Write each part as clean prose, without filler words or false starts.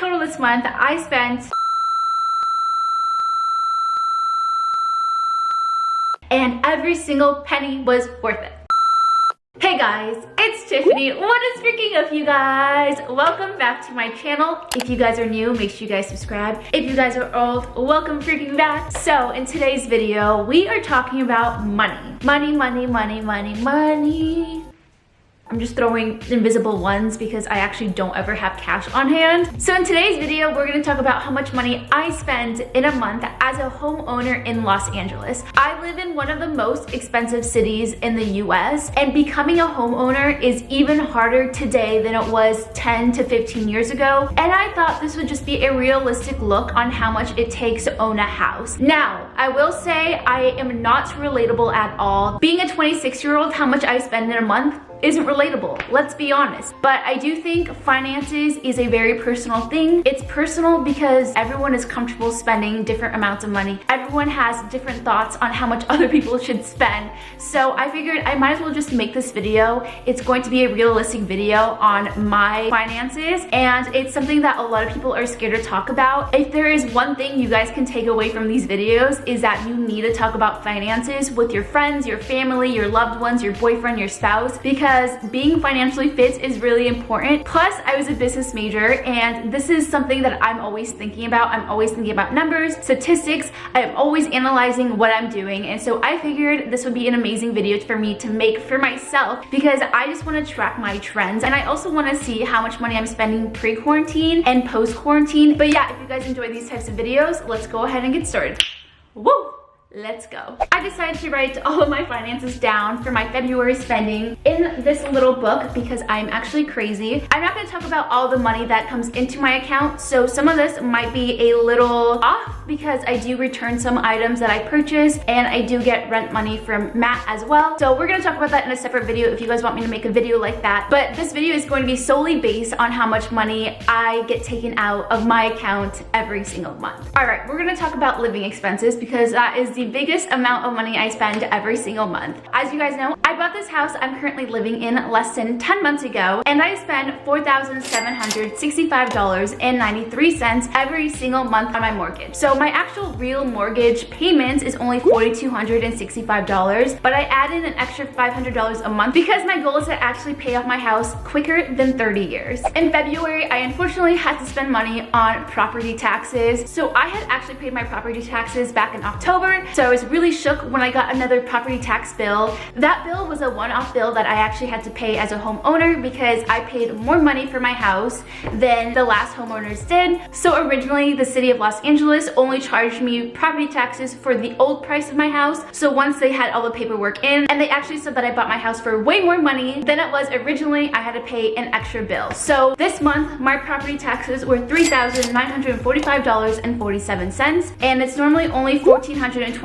total this month, I spent and every single penny was worth it. Hey guys, it's Tiffany. What is freaking up, you guys? Welcome back to my channel. If you guys are new, make sure you guys subscribe. If you guys are old, welcome freaking back. So in today's video, we are talking about money. Money, money, money, money, money. I'm just throwing invisible ones because I actually don't ever have cash on hand. So in today's video, we're gonna talk about how much money I spend in a month as a homeowner in Los Angeles. I live in one of the most expensive cities in the US, and becoming a homeowner is even harder today than it was 10 to 15 years ago. And I thought this would just be a realistic look on how much it takes to own a house. Now, I will say I am not relatable at all. Being a 26-year-old, how much I spend in a month isn't relatable, let's be honest. But I do think finances is a very personal thing. It's personal because everyone is comfortable spending different amounts of money. Everyone has different thoughts on how much other people should spend. So I figured I might as well just make this video. It's going to be a realistic video on my finances, and it's something that a lot of people are scared to talk about. If there is one thing you guys can take away from these videos, is that you need to talk about finances with your friends, your family, your loved ones, your boyfriend, your spouse, because being financially fit is really important. Plus, I was a business major, and this is something that I'm always thinking about. I'm always thinking about numbers, statistics. I'm always analyzing what I'm doing, and so I figured this would be an amazing video for me to make for myself because I just want to track my trends, and I also want to see how much money I'm spending pre-quarantine and post-quarantine. But yeah, if you guys enjoy these types of videos, let's go ahead and get started. Woo! Let's go. I decided to write all of my finances down for my February spending in this little book because I'm actually crazy. I'm not going to talk about all the money that comes into my account, so some of this might be a little off because I do return some items that I purchase, and I do get rent money from Matt as well. So we're going to talk about that in a separate video if you guys want me to make a video like that. But this video is going to be solely based on how much money I get taken out of my account every single month. All right, we're going to talk about living expenses because that is the biggest amount of money I spend every single month. As you guys know, I bought this house I'm currently living in less than 10 months ago, and I spend $4,765.93 every single month on my mortgage. So my actual real mortgage payments is only $4,265, but I added an extra $500 a month because my goal is to actually pay off my house quicker than 30 years. In February, I unfortunately had to spend money on property taxes. So I had actually paid my property taxes back in October, so I was really shook when I got another property tax bill. That bill was a one-off bill that I actually had to pay as a homeowner because I paid more money for my house than the last homeowners did. So originally, the city of Los Angeles only charged me property taxes for the old price of my house. So once they had all the paperwork in, and they actually said that I bought my house for way more money than it was originally, I had to pay an extra bill. So this month, my property taxes were $3,945.47, and it's normally only $1,425.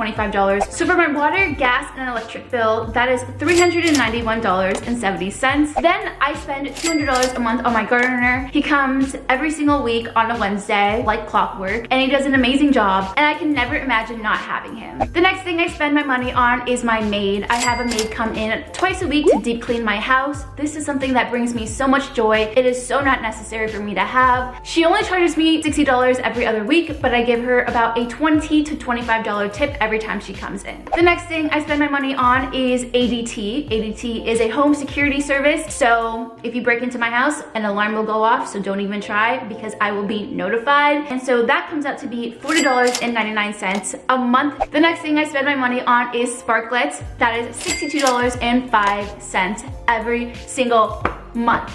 So for my water, gas, and electric bill, that is $391.70. Then I spend $200 a month on my gardener. He comes every single week on a Wednesday, like clockwork, and he does an amazing job, and I can never imagine not having him. The next thing I spend my money on is my maid. I have a maid come in twice a week to deep clean my house. This is something that brings me so much joy. It is so not necessary for me to have. She only charges me $60 every other week, but I give her about a $20 to $25 tip every time she comes in. The next thing I spend my money on is ADT. ADT is a home security service. So if you break into my house, an alarm will go off, so don't even try because I will be notified. And so that comes out to be $40.99 a month. The next thing I spend my money on is Sparklets. That is $62.05 every single month.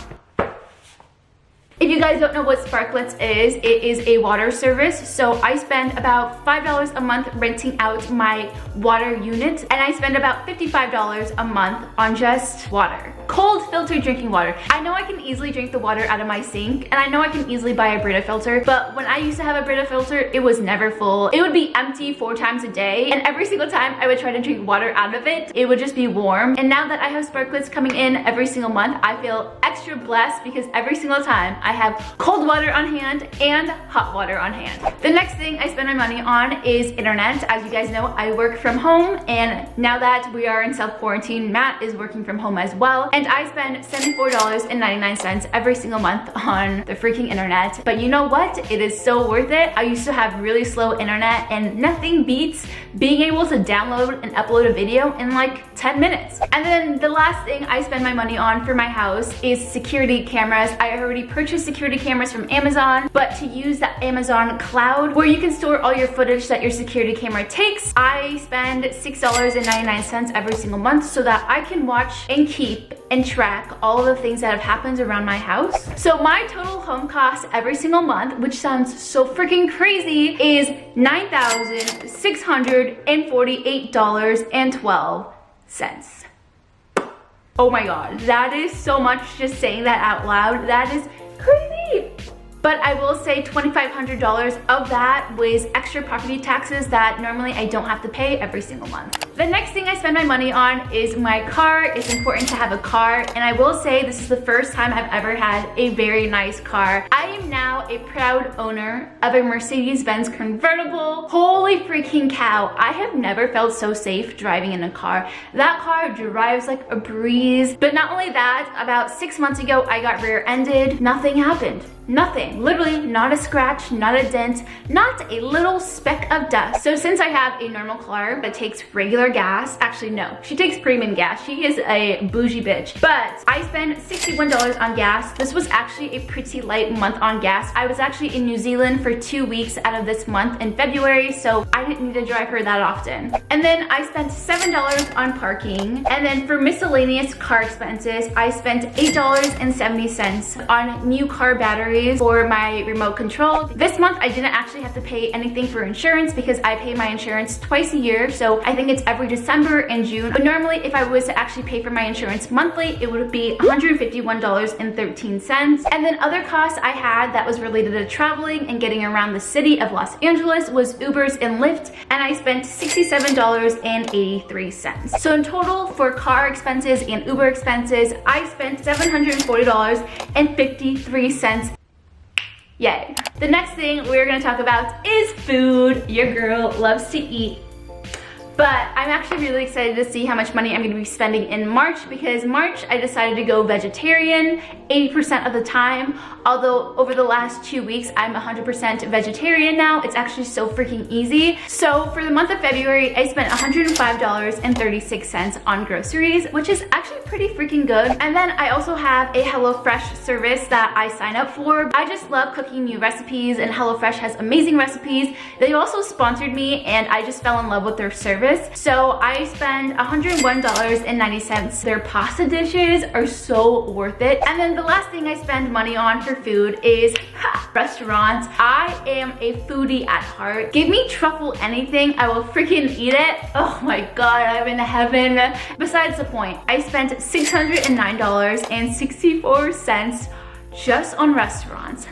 If you guys don't know what Sparklets is, it is a water service. So I spend about $5 a month renting out my water unit, and I spend about $55 a month on just water. Cold filtered drinking water. I know I can easily drink the water out of my sink, and I know I can easily buy a Brita filter, but when I used to have a Brita filter, it was never full. It would be empty 4 times a day, and every single time I would try to drink water out of it, it would just be warm. And now that I have Sparklets coming in every single month, I feel extra blessed because every single time I have cold water on hand and hot water on hand. The next thing I spend my money on is internet. As you guys know, I work from home, and now that we are in self-quarantine, Matt is working from home as well, and I spend $74.99 every single month on the freaking internet. But you know what? It is so worth it. I used to have really slow internet, and nothing beats being able to download and upload a video in like 10 minutes. And then the last thing I spend my money on for my house is security cameras. I already purchased security cameras from Amazon, but to use the Amazon cloud where you can store all your footage that your security camera takes, I spend $6.99 every single month so that I can watch and keep and track all the things that have happened around my house. So my total home cost every single month, which sounds so freaking crazy, is $9,648.12. Oh my god, that is so much just saying that out loud. That is crazy. But I will say $2,500 of that was extra property taxes that normally I don't have to pay every single month. The next thing I spend my money on is my car. It's important to have a car, and I will say this is the first time I've ever had a very nice car. I am now a proud owner of a Mercedes-Benz convertible. Holy freaking cow, I have never felt so safe driving in a car. That car drives like a breeze. But not only that, about 6 months ago, I got rear-ended. Nothing happened. Nothing, literally not a scratch, not a dent, not a little speck of dust. So since I have a normal car that takes regular gas, actually no, she takes premium gas. She is a bougie bitch. But I spend $61 on gas. This was actually a pretty light month on gas. I was actually in New Zealand for 2 weeks out of this month in February, so I didn't need to drive her that often. And then I spent $7 on parking. And then for miscellaneous car expenses, I spent $8.70 on new car batteries for my remote control. This month I didn't actually have to pay anything for insurance because I pay my insurance twice a year, so I think it's every December and June. But normally if I was to actually pay for my insurance monthly, it would be $151.13. And then other costs I had that was related to traveling and getting around the city of Los Angeles was Ubers and Lyft, and I spent $67.83. So in total for car expenses and Uber expenses, I spent $740.53. Yay. The next thing we're gonna talk about is food. Your girl loves to eat. But I'm actually really excited to see how much money I'm gonna be spending in March, because March I decided to go vegetarian 80% of the time. Although over the last 2 weeks, I'm 100% vegetarian now. It's actually so freaking easy. So for the month of February, I spent $105.36 on groceries, which is actually pretty freaking good. And then I also have a HelloFresh service that I sign up for. I just love cooking new recipes, and HelloFresh has amazing recipes. They also sponsored me, and I just fell in love with their service. So I spend $101.90. Their pasta dishes are so worth it. And then the last thing I spend money on for food is restaurants. I am a foodie at heart. Give me truffle anything, I will freaking eat it. Oh my god, I'm in heaven. Besides the point, I spent $609.64 just on restaurants.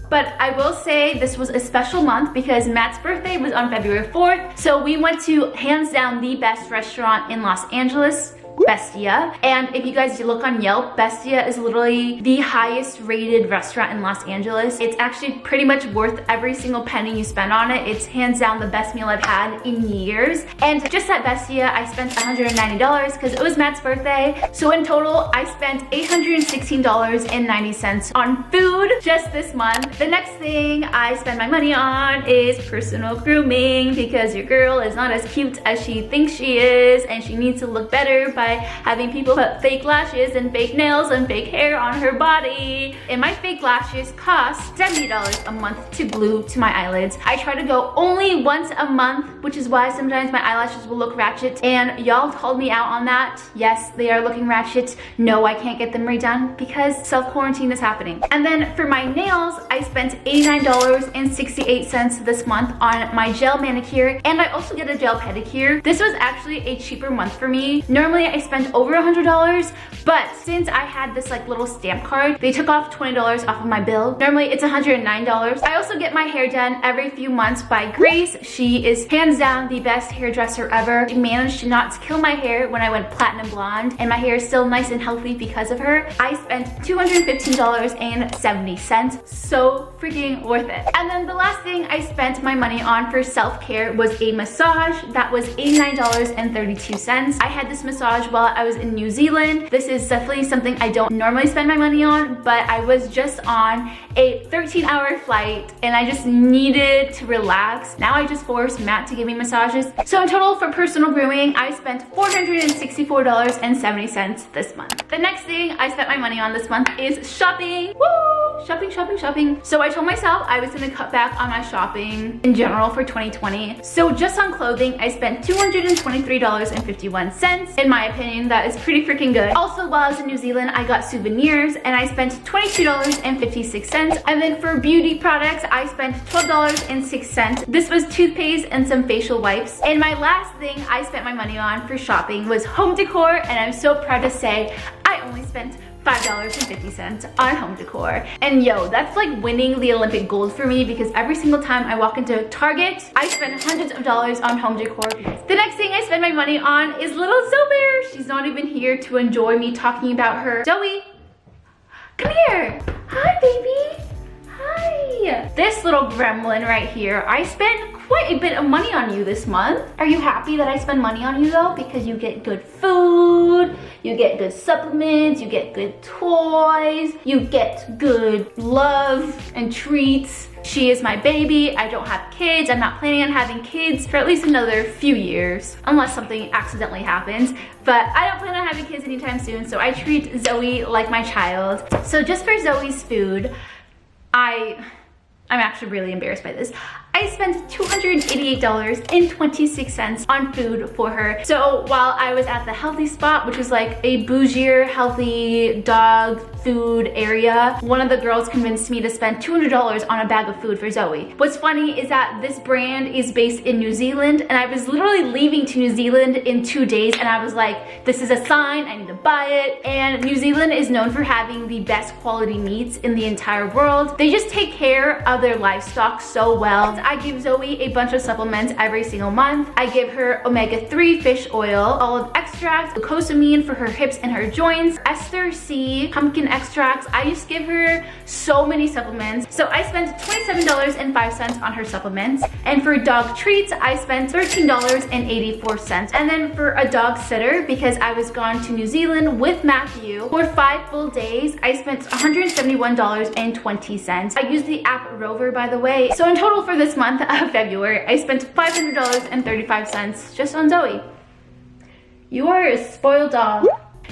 But I will say this was a special month because Matt's birthday was on February 4th. So we went to hands down the best restaurant in Los Angeles, Bestia. And if you guys look on Yelp, Bestia is literally the highest rated restaurant in Los Angeles. It's actually pretty much worth every single penny you spend on it. It's hands down the best meal I've had in years. And just at Bestia, I spent $190 because it was Matt's birthday. So in total, I spent $816.90 on food just this month. The next thing I spend my money on is personal grooming, because your girl is not as cute as she thinks she is, and she needs to look better by having people put fake lashes and fake nails and fake hair on her body. And my fake lashes cost $70 a month to glue to my eyelids. I try to go only once a month, which is why sometimes my eyelashes will look ratchet, and y'all called me out on that. Yes, they are looking ratchet. No, I can't get them redone because self-quarantine is happening. And then for my nails, I spent $89.68 this month on my gel manicure, and I also get a gel pedicure. This was actually a cheaper month for me. Normally I spend over $100, but since I had this like little stamp card, they took off $20 off of my bill. Normally it's $109. I also get my hair done every few months by Grace. She is hands down the best hairdresser ever. She managed to not kill my hair when I went platinum blonde, and my hair is still nice and healthy because of her. I spent $215.70. So freaking worth it. And then the last thing I spent my money on for self-care was a massage. That was $89.32. I had this massage while I was in New Zealand. This is definitely something I don't normally spend my money on, but I was just on a 13-hour flight and I just needed to relax. Now I just forced Matt to give me massages. So in total for personal grooming, I spent $464.70 this month. The next thing I spent my money on this month is shopping. Woo! Shopping, shopping, shopping. So I told myself I was gonna cut back on my shopping in general for 2020. So just on clothing, I spent $223.51. In my opinion, that is pretty freaking good. Also, while I was in New Zealand, I got souvenirs and I spent $22.56. And then for beauty products, I spent $12.06. This was toothpaste and some facial wipes. And my last thing I spent my money on for shopping was home decor, and I'm so proud to say I only spent $5.50 on home decor. And yo, that's like winning the Olympic gold for me, because every single time I walk into Target, I spend hundreds of dollars on home decor. The next thing I spend my money on is little Zoe Bear. She's not even here to enjoy me talking about her. Zoe, come here. Hi, baby. Hi. This little gremlin right here, I spent quite a bit of money on you this month. Are you happy that I spend money on you though? Because you get good food, you get good supplements, you get good toys, you get good love and treats. She is my baby. I don't have kids. I'm not planning on having kids for at least another few years, unless something accidentally happens. But I don't plan on having kids anytime soon, so I treat Zoe like my child. So just for Zoe's food, I'm actually really embarrassed by this. I spent $288.26 on food for her. So while I was at the healthy spot, which is like a bougier, healthy dog food area, one of the girls convinced me to spend $200 on a bag of food for Zoe. What's funny is that this brand is based in New Zealand, and I was literally leaving to New Zealand in 2 days, and I was like, this is a sign, I need to buy it. And New Zealand is known for having the best quality meats in the entire world. They just take care of their livestock so well. I give Zoe a bunch of supplements every single month. I give her omega-3 fish oil, olive extract, glucosamine for her hips and her joints, ester C, pumpkin extracts. I just give her so many supplements. So I spent $27.05 on her supplements. And for dog treats, I spent $13.84. And then for a dog sitter, because I was gone to New Zealand with Matthew for 5 full days, I spent $171.20. I used the app Rover, by the way. So in total for this month of February, I spent $500.35 just on Zoe. You are a spoiled dog.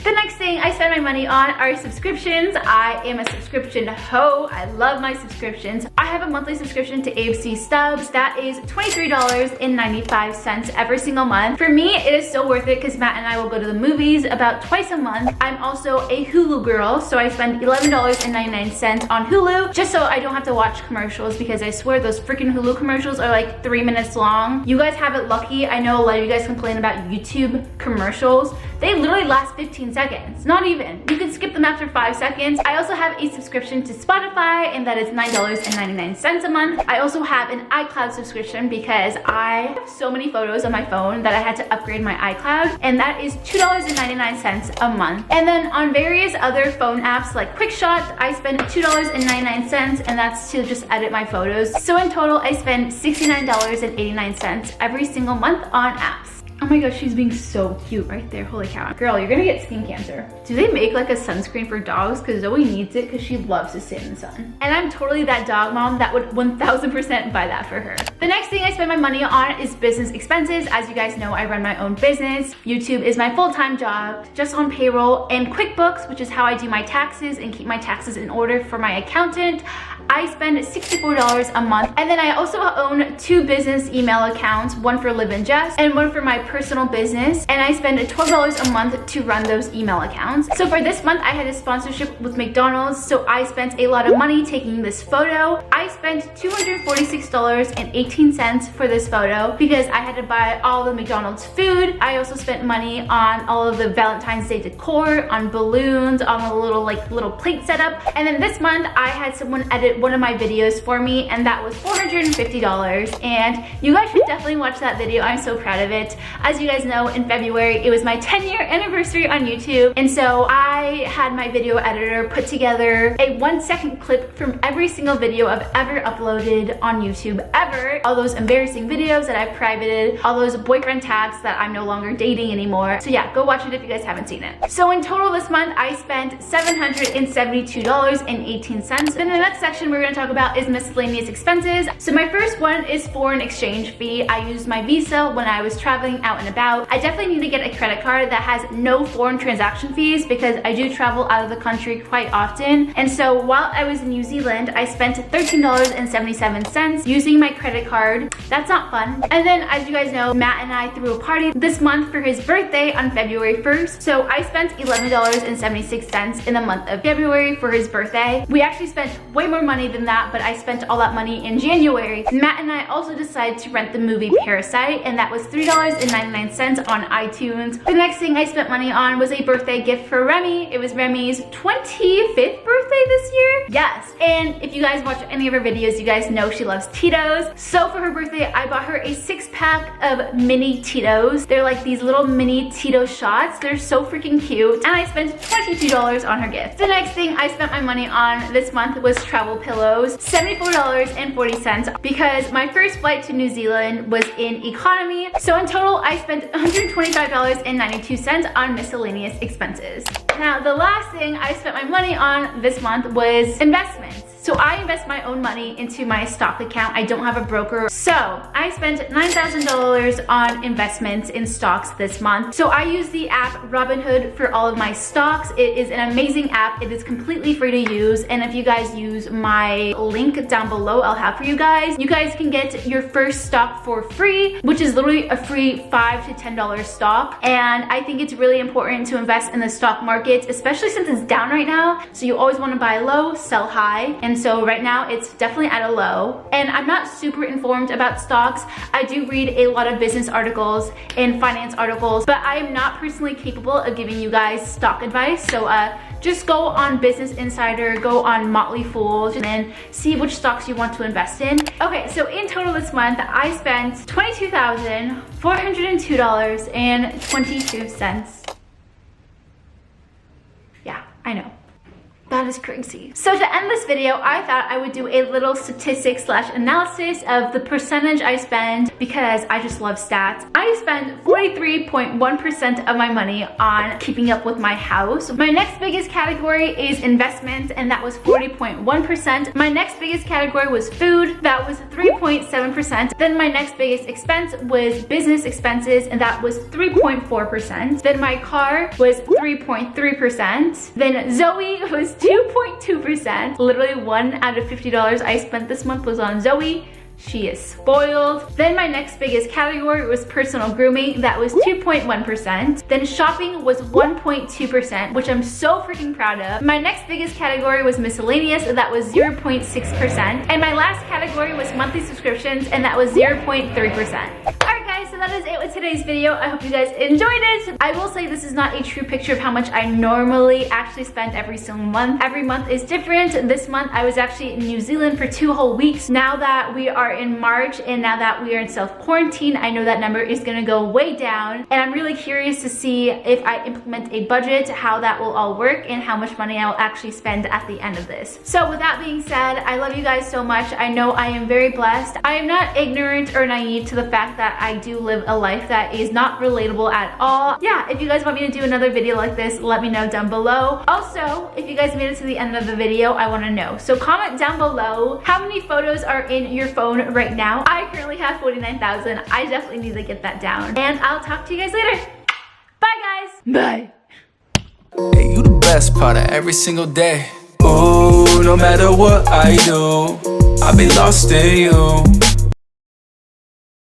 The next thing I spend my money on are subscriptions. I am a subscription hoe. I love my subscriptions. I have a monthly subscription to AFC Stubs. That is $23.95 every single month. For me, it is so worth it because Matt and I will go to the movies about twice a month. I'm also a Hulu girl, so I spend $11.99 on Hulu just so I don't have to watch commercials, because I swear those freaking Hulu commercials are like 3 minutes long. You guys have it lucky. I know a lot of you guys complain about YouTube commercials. They literally last 15 seconds, not even. You can skip them after 5 seconds. I also have a subscription to Spotify, and that is $9.99 a month. I also have an iCloud subscription because I have so many photos on my phone that I had to upgrade my iCloud, and that is $2.99 a month. And then on various other phone apps like QuickShot, I spend $2.99, and that's to just edit my photos. So in total, I spend $69.89 every single month on apps. Oh my gosh, she's being so cute right there. Holy cow. Girl, you're gonna get skin cancer. Do they make like a sunscreen for dogs? Because Zoe needs it because she loves to sit in the sun. And I'm totally that dog mom that would 1000% buy that for her. The next thing I spend my money on is business expenses. As you guys know, I run my own business. YouTube is my full-time job, just on payroll, and QuickBooks, which is how I do my taxes and keep my taxes in order for my accountant. I spend $64 a month. And then I also own 2 business email accounts, one for Live and Just and one for my personal business. And I spend $12 a month to run those email accounts. So for this month, I had a sponsorship with McDonald's. So I spent a lot of money taking this photo. I spent $246.18 for this photo because I had to buy all the McDonald's food. I also spent money on all of the Valentine's Day decor, on balloons, on a little plate setup. And then this month I had someone edit one of my videos for me, and that was $450. And you guys should definitely watch that video. I'm so proud of it. As you guys know, in February it was my 10-year anniversary on YouTube, and so I had my video editor put together a 1-second clip from every single video I've ever uploaded on YouTube ever. All those embarrassing videos that I've privated, all those boyfriend tags that I'm no longer dating anymore. So yeah, go watch it if you guys haven't seen it. So in total this month I spent $772.18. Then the next section we're going to talk about is miscellaneous expenses. So my first one is foreign exchange fee. I used my Visa when I was traveling out and about. I definitely need to get a credit card that has no foreign transaction fees because I do travel out of the country quite often. And so while I was in New Zealand, I spent $13.77 using my credit card. That's not fun. And then, as you guys know, Matt and I threw a party this month for his birthday on February 1st. So I spent $11.76 in the month of February for his birthday. We actually spent way more money than that, but I spent all that money in January. Matt and I also decided to rent the movie Parasite, and that was $3.99 on iTunes. The next thing I spent money on was a birthday gift for Remy. It was Remy's 25th birthday this year. Yes, and if you guys watch any of her videos, you guys know she loves Tito's. So for her birthday, I bought her a 6-pack of mini Tito's. They're like these little mini Tito shots. They're so freaking cute. And I spent $22 on her gift. The next thing I spent my money on this month was travel pillows, $74.40, because my first flight to New Zealand was in economy. So in total, I spent $125.92 on miscellaneous expenses. Now, the last thing I spent my money on this month was investments. So I invest my own money into my stock account. I don't have a broker. So I spent $9,000 on investments in stocks this month. So I use the app Robinhood for all of my stocks. It is an amazing app. It is completely free to use. And if you guys use my link down below, I'll have for you guys can get your first stock for free, which is literally a free $5 to $10 stock. And I think it's really important to invest in the stock market, especially since it's down right now. So you always want to buy low, sell high. And so right now it's definitely at a low. And I'm not super informed about stocks. I do read a lot of business articles and finance articles, but I am not personally capable of giving you guys stock advice. So just go on Business Insider, go on Motley Fool, and then see which stocks you want to invest in. Okay, so in total this month, I spent $22,402.22. Yeah, I know. That is crazy. So to end this video, I thought I would do a little statistics / analysis of the percentage I spend because I just love stats. I spend 43.1% of my money on keeping up with my house. My next biggest category is investments, and that was 40.1%. My next biggest category was food. That was 3.7%. Then my next biggest expense was business expenses, and that was 3.4%. Then my car was 3.3%. Then Zoe was 2.2%. Literally 1 out of $50 I spent this month was on Zoe. She is spoiled. Then my next biggest category was personal grooming. That was 2.1%. Then shopping was 1.2%, which I'm so freaking proud of. My next biggest category was miscellaneous. That was 0.6%. And my last category was monthly subscriptions, and that was 0.3%. So that is it with today's video. I hope you guys enjoyed it. I will say this is not a true picture of how much I normally actually spend every single month. Every month is different. This month I was actually in New Zealand for 2 whole weeks. Now that we are in March and now that we are in self-quarantine, I know that number is gonna go way down. And I'm really curious to see if I implement a budget, how that will all work and how much money I will actually spend at the end of this. So with that being said, I love you guys so much. I know I am very blessed. I am not ignorant or naive to the fact that I do live a life that is not relatable at all. Yeah, if you guys want me to do another video like this, let me know down below. Also, if you guys made it to the end of the video, I want to know. So comment down below how many photos are in your phone right now. I currently have 49,000. I definitely need to get that down. And I'll talk to you guys later. Bye guys. Bye. Hey, you the best part of every single day. Ooh, no matter what I do, I'll be lost in you.